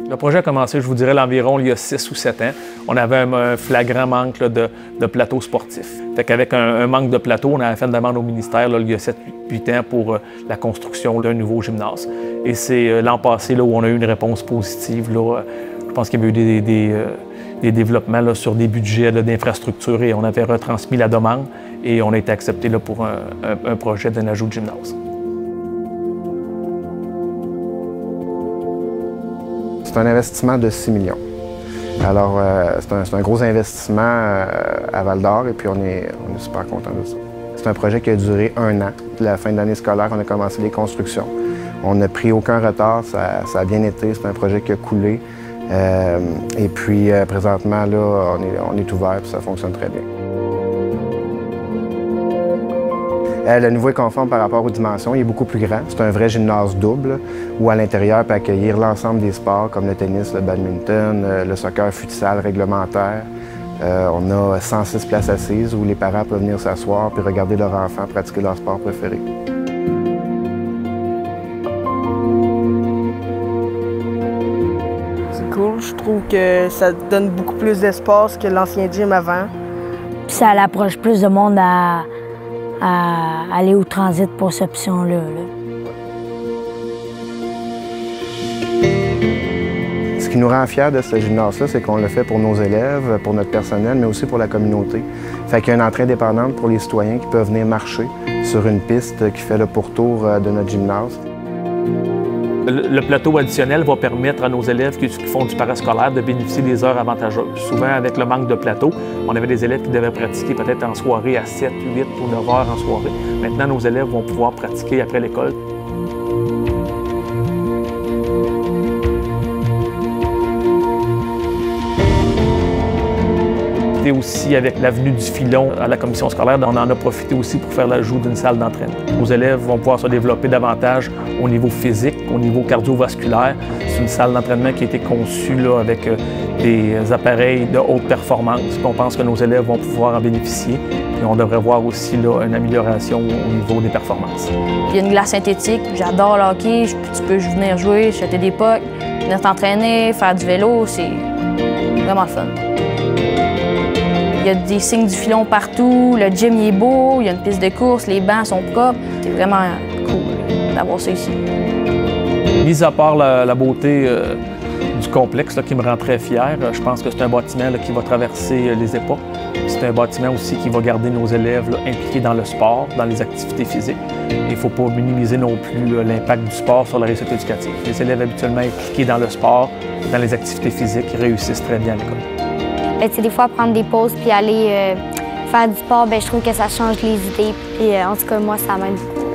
Le projet a commencé, je vous dirais, l'environ il y a 6 ou 7 ans. On avait un flagrant manque là, de plateaux sportifs. Fait qu'avec un manque de plateaux, on avait fait une demande au ministère là, il y a 7-8 ans pour la construction d'un nouveau gymnase. Et c'est l'an passé là, où on a eu une réponse positive. Là. Je pense qu'il y avait eu des développements là, sur des budgets d'infrastructure et on avait retransmis la demande et on a été accepté là, pour un projet d'un ajout de gymnase. C'est un investissement de 6 millions. Alors, c'est un gros investissement à Val-d'Or et puis on est super contents de ça. C'est un projet qui a duré 1 an. Puis la fin de l'année scolaire, on a commencé les constructions. On n'a pris aucun retard, ça a bien été. C'est un projet qui a coulé. Et puis, présentement, là, on est ouvert et ça fonctionne très bien. Le niveau est conforme par rapport aux dimensions. Il est beaucoup plus grand. C'est un vrai gymnase double où à l'intérieur peut accueillir l'ensemble des sports comme le tennis, le badminton, le soccer futsal réglementaire. On a 106 places assises où les parents peuvent venir s'asseoir puis regarder leur enfant pratiquer leur sport préféré. C'est cool. Je trouve que ça donne beaucoup plus d'espace que l'ancien gym avant. Puis ça approche plus de monde à aller au transit pour cette option-là. Ce qui nous rend fiers de ce gymnase-là, c'est qu'on le fait pour nos élèves, pour notre personnel, mais aussi pour la communauté. Fait qu'il y a une entrée indépendante pour les citoyens qui peuvent venir marcher sur une piste qui fait le pourtour de notre gymnase. Le plateau additionnel va permettre à nos élèves qui font du parascolaire de bénéficier des heures avantageuses. Souvent, avec le manque de plateau, on avait des élèves qui devaient pratiquer peut-être en soirée à 7, 8 ou 9 heures en soirée. Maintenant, nos élèves vont pouvoir pratiquer après l'école. Aussi avec l'avenue du Filon à la commission scolaire, on en a profité aussi pour faire l'ajout d'une salle d'entraînement. Nos élèves vont pouvoir se développer davantage au niveau physique, au niveau cardiovasculaire. C'est une salle d'entraînement qui a été conçue là, avec des appareils de haute performance. On pense que nos élèves vont pouvoir en bénéficier. Et on devrait voir aussi là, une amélioration au niveau des performances. Il y a une glace synthétique, j'adore le hockey, tu peux venir jouer, jeter des pucks, venir t'entraîner, faire du vélo, c'est vraiment le fun. Il y a des signes du filon partout, le gym il est beau, il y a une piste de course, les bancs sont propres. C'est vraiment cool d'avoir ça ici. Mis à part la beauté du complexe là, qui me rend très fier, je pense que c'est un bâtiment là, qui va traverser les époques. C'est un bâtiment aussi qui va garder nos élèves là, impliqués dans le sport, dans les activités physiques. Il ne faut pas minimiser non plus l'impact du sport sur la réussite éducative. Les élèves habituellement impliqués dans le sport, dans les activités physiques, réussissent très bien à l'école. Des fois, prendre des pauses puis aller faire du sport, je trouve que ça change les idées. Et en tout cas, moi, ça m'aide beaucoup.